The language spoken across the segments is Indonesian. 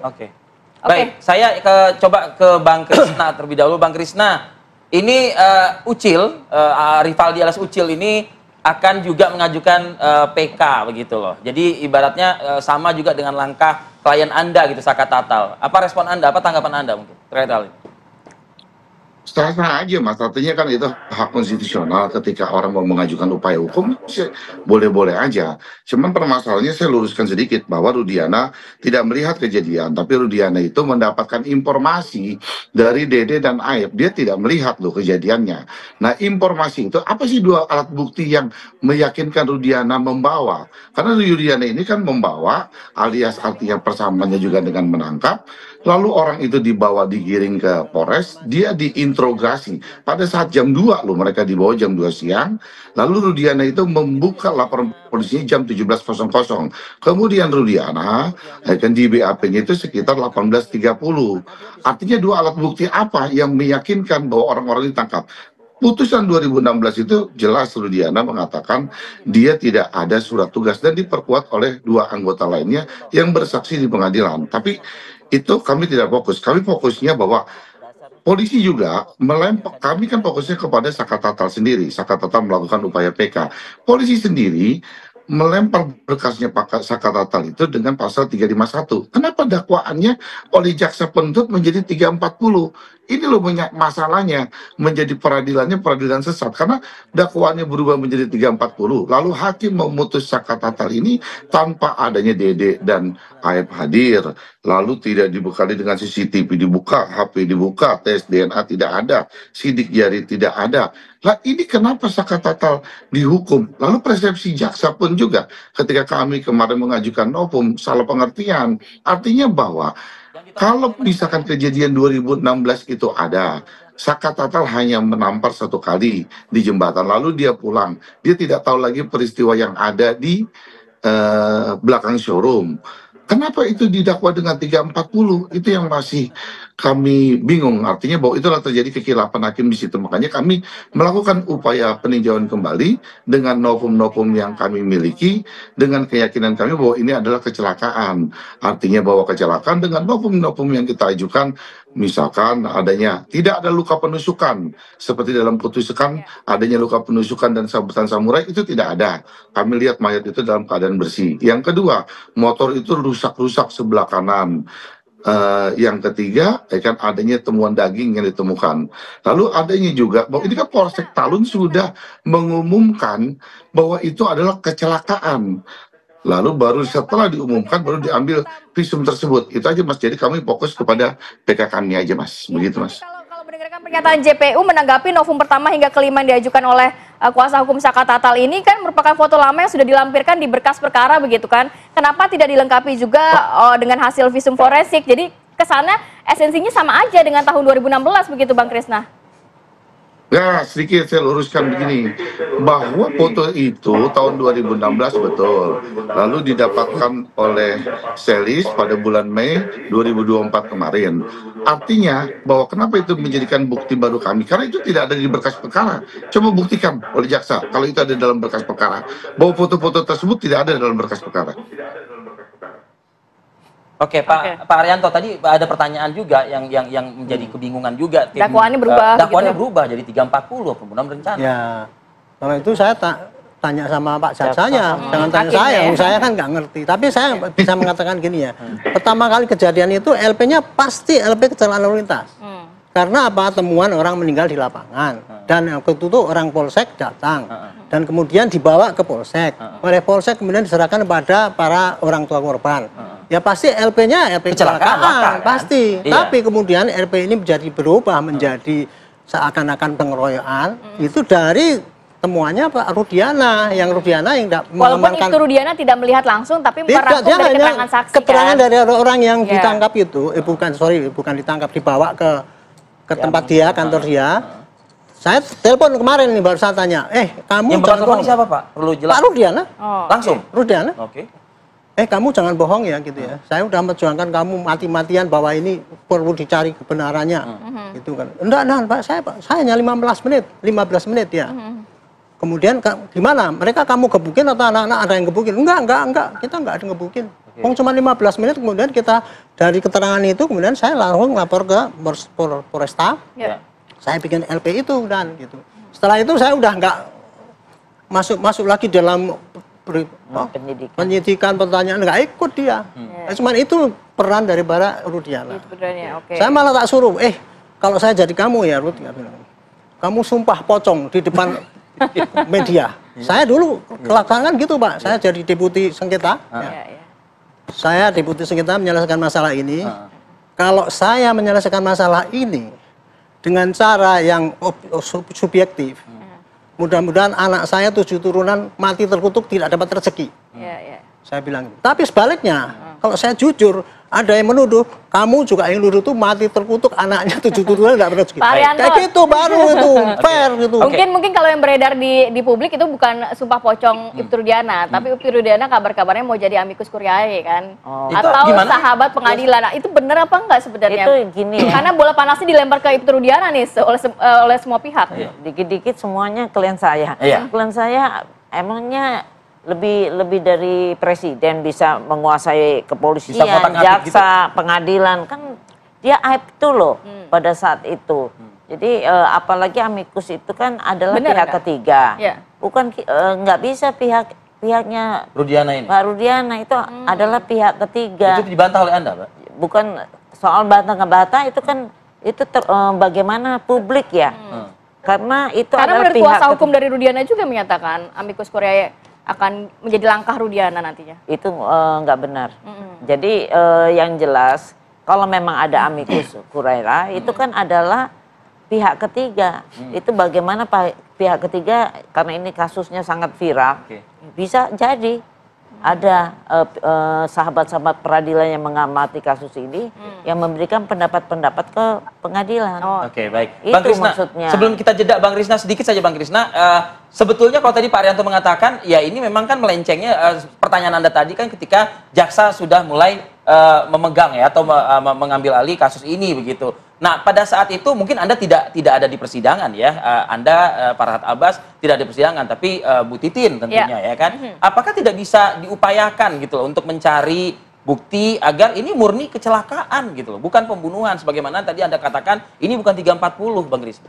Oke. Baik, saya coba ke Bang Krisna terlebih dahulu. Bang Krisna, ini Ucil, Rivaldi alias Ucil ini akan juga mengajukan PK begitu loh. Jadi ibaratnya sama juga dengan langkah klien Anda gitu, Saka Tatal. Apa respon Anda, apa tanggapan Anda mungkin terkait hal ini? Sah-sah aja mas, artinya kan itu hak konstitusional ketika orang mau mengajukan upaya hukum, boleh-boleh aja. Cuman permasalahannya saya luruskan sedikit bahwa Rudiana tidak melihat kejadian, tapi Rudiana itu mendapatkan informasi dari Dede dan Aib. Dia tidak melihat loh kejadiannya. Nah informasi itu, apa sih dua alat bukti yang meyakinkan Rudiana membawa? Karena Rudiana ini kan membawa, alias artinya persamaannya juga dengan menangkap, lalu orang itu dibawa digiring ke Polres, dia diinterogasi. Pada saat jam 2 loh, mereka dibawa jam 2 siang, lalu Rudiana itu membuka laporan polisinya jam 17.00. Kemudian Rudiana kan di BAP-nya itu sekitar 18.30. Artinya dua alat bukti apa yang meyakinkan bahwa orang-orang ditangkap? Putusan 2016 itu jelas Rudiana mengatakan dia tidak ada surat tugas dan diperkuat oleh dua anggota lainnya yang bersaksi di pengadilan. Tapi itu kami tidak fokus. Kami fokusnya bahwa polisi juga melempar, kami kan fokusnya kepada Saka Tatal sendiri. Saka Tatal melakukan upaya PK. Polisi sendiri melempar berkasnya Pak Saka Tatal itu dengan pasal 351. Kenapa dakwaannya oleh jaksa penuntut menjadi 340? Ini loh masalahnya, menjadi peradilan sesat karena dakwaannya berubah menjadi 340. Lalu hakim memutus Saka Tatal ini tanpa adanya Dede dan Aib hadir. Lalu tidak dibekali dengan CCTV dibuka, HP dibuka, tes DNA tidak ada, sidik jari tidak ada. Lah ini kenapa Saka Tatal dihukum? Lalu persepsi jaksa pun juga ketika kami kemarin mengajukan novum salah pengertian. Artinya bahwa kalau misalkan kejadian 2016 itu ada, Saka Tatal hanya menampar satu kali di jembatan, lalu dia pulang. Dia tidak tahu lagi peristiwa yang ada di belakang showroom. Kenapa itu didakwa dengan 340? Itu yang masih kami bingung. Artinya bahwa itulah terjadi kekilapan hakim di situ. Makanya kami melakukan upaya peninjauan kembali dengan novum-novum yang kami miliki, dengan keyakinan kami bahwa ini adalah kecelakaan. Artinya bahwa kecelakaan dengan novum-novum yang kita ajukan, misalkan adanya tidak ada luka penusukan, seperti dalam putusan adanya luka penusukan dan sabetan samurai, itu tidak ada. Kami lihat mayat itu dalam keadaan bersih. Yang kedua, motor itu rusak-rusak sebelah kanan. Yang ketiga, kan adanya temuan daging yang ditemukan. Lalu adanya juga, bahwa ini kan Polsek Talun sudah mengumumkan bahwa itu adalah kecelakaan. Lalu baru setelah diumumkan, baru diambil visum tersebut. Itu aja Mas, jadi kami fokus kepada PK kami aja Mas, begitu Mas. Kalau mendengarkan pernyataan JPU menanggapi novum pertama hingga kelima yang diajukan oleh kuasa hukum Saka Tatal ini kan merupakan foto lama yang sudah dilampirkan di berkas perkara begitu kan. Kenapa tidak dilengkapi juga dengan hasil visum forensik? Jadi kesannya esensinya sama aja dengan tahun 2016 begitu Bang Krisna. Ya, sedikit saya luruskan begini, bahwa foto itu tahun 2016 betul, lalu didapatkan oleh Selis pada bulan Mei 2024 kemarin. Artinya bahwa kenapa itu menjadikan bukti baru kami, karena itu tidak ada di berkas perkara. Coba buktikan oleh jaksa, kalau itu ada dalam berkas perkara, bahwa foto-foto tersebut tidak ada dalam berkas perkara. Oke, Pak Arianto, tadi ada pertanyaan juga yang menjadi kebingungan juga. Dakwaannya berubah. Dakwaannya berubah jadi 340 pembunuhan berencana. Ya, kalau itu saya tanya sama Pak Jaksanya, jangan tanya saya kan nggak ngerti. Tapi saya bisa mengatakan gini ya, pertama kali kejadian itu LP-nya pasti LP kecelakaan lalu lintas. Karena apa? Temuan orang meninggal di lapangan. Dan yang itu orang Polsek datang. Dan kemudian dibawa ke Polsek. Oleh Polsek kemudian diserahkan kepada para orang tua korban. Ya pasti LP-nya LP kecelakaan, pasti. Iya. Tapi kemudian LP ini berubah menjadi seakan-akan pengeroyokan. Itu dari temuannya Pak Rudiana, yang tidak walaupun itu Rudiana tidak melihat langsung, tapi merangkum dari keterangan saksi. Keterangan dari orang yang ditangkap itu, bukan ditangkap, dibawa ke tempat dia, kantor dia. Saya telepon kemarin nih, baru saya tanya, kamu yang jangan bohong. Siapa Pak? Perlu jelas. Pak Rudiana. Langsung? Rudiana. Oke. Kamu jangan bohong ya gitu ya. Saya udah memperjuangkan kamu mati-matian bahwa ini perlu dicari kebenarannya. Gitu kan. Enggak, Pak, saya hanya 15 menit ya. Kemudian gimana? Mereka kamu gebukin atau anak-anak ada yang gebukin? Enggak, kita enggak ada yang gebukin. Cuma 15 menit kemudian kita dari keterangan itu kemudian saya langsung lapor ke Polresta. Ya. Saya bikin LP itu dan gitu. Setelah itu saya udah nggak masuk lagi dalam penyidikan pertanyaan, nggak ikut dia. Cuman itu peran dari Rudiana. Oke. Saya malah tak suruh, kalau saya jadi kamu ya Rud, kamu sumpah pocong di depan media. Saya dulu kelakangan gitu Pak, saya jadi deputi sengketa. Saya deputi sengketa menyelesaikan masalah ini. Kalau saya menyelesaikan masalah ini dengan cara yang subjektif, mudah-mudahan anak saya 7 turunan mati terkutuk tidak dapat rezeki. Saya bilang. Tapi sebaliknya, kalau saya jujur, ada yang menuduh, kamu juga yang nuduh tuh mati terkutuk, anaknya 7 turunan tidak dapat rezeki. Kayak gitu baru itu fair gitu. Mungkin kalau yang beredar di publik itu bukan sumpah pocong Ibtu Rudiana, tapi Ibtu Rudiana kabarnya mau jadi amicus curiae kan, atau sahabat pengadilan. Nah, itu benar apa enggak sebenarnya? Itu gini ya. Karena bola panasnya dilempar ke Ibtu Rudiana nih oleh semua pihak. Dikit-dikit semuanya klien saya. Klien saya emangnya lebih dari presiden bisa menguasai kepolisian, jaksa, pengadilan, kan dia aib itu loh pada saat itu. Jadi apalagi amicus itu kan adalah pihak ketiga, bukan nggak bisa pihaknya Rudiana ini. Pak Rudiana itu adalah pihak ketiga. Itu dibantah oleh Anda, Pak? Bukan soal bantah-ngebantah, itu kan bagaimana publik ya. Karena adalah menurut kuasa hukum dari Rudiana juga menyatakan amicus curiae akan menjadi langkah Rudiana nantinya. Itu nggak benar. Jadi yang jelas kalau memang ada amicus curiae itu kan adalah pihak ketiga. Itu bagaimana pihak ketiga, karena ini kasusnya sangat viral, bisa jadi ada sahabat-sahabat peradilan yang mengamati kasus ini yang memberikan pendapat-pendapat ke pengadilan. Oke, baik. Itu Bang Krisna, maksudnya. sebelum kita jeda Bang Krisna, sedikit saja Bang Krisna, sebetulnya kalau tadi Pak Arianto mengatakan, ya ini memang kan melencengnya pertanyaan Anda tadi kan ketika jaksa sudah mulai memegang ya atau mengambil alih kasus ini begitu. Nah, pada saat itu mungkin Anda tidak ada di persidangan ya. Anda Farhad Abbas tidak ada di persidangan, tapi Bu Titin tentunya ya kan. Apakah tidak bisa diupayakan gitu loh untuk mencari bukti agar ini murni kecelakaan gitu loh, bukan pembunuhan sebagaimana tadi Anda katakan ini bukan 340 Bang Krisna.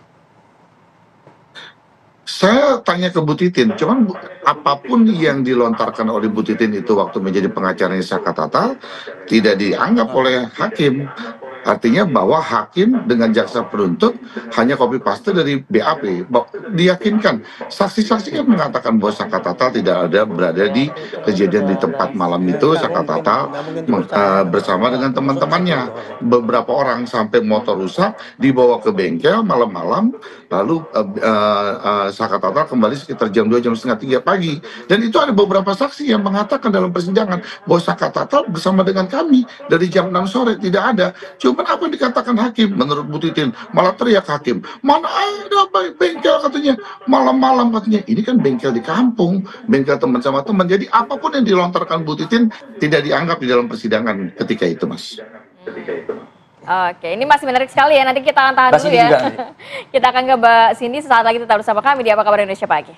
Saya tanya ke Bu Titin, cuman apapun yang dilontarkan oleh Bu Titin itu waktu menjadi pengacaranya Saka Tatal tidak dianggap oleh hakim. Artinya bahwa hakim dengan jaksa penuntut hanya copy paste dari BAP. Diyakinkan, saksi-saksi yang mengatakan bahwa Saka Tatal tidak ada berada di kejadian di tempat malam itu. Saka Tatal bersama dengan teman-temannya. Beberapa orang sampai motor rusak dibawa ke bengkel malam-malam. Lalu Saka Tatal kembali sekitar jam 2, jam setengah 3 pagi. Dan itu ada beberapa saksi yang mengatakan dalam persidangan bahwa Saka Tatal bersama dengan kami dari jam 6 sore tidak ada. Cuman apa yang dikatakan hakim menurut Bu Titin, malah teriak hakim, mana ada bengkel katanya, malam-malam katanya. Ini kan bengkel di kampung, bengkel teman sama teman. Jadi apapun yang dilontarkan Bu Titin tidak dianggap di dalam persidangan ketika itu, Mas. Oke, ini masih menarik sekali ya. Nanti kita akan tahan dulu ya. Kita akan ke Mbak Cindy sesaat lagi, tetap bersama kami di Apa Kabar Indonesia Pagi.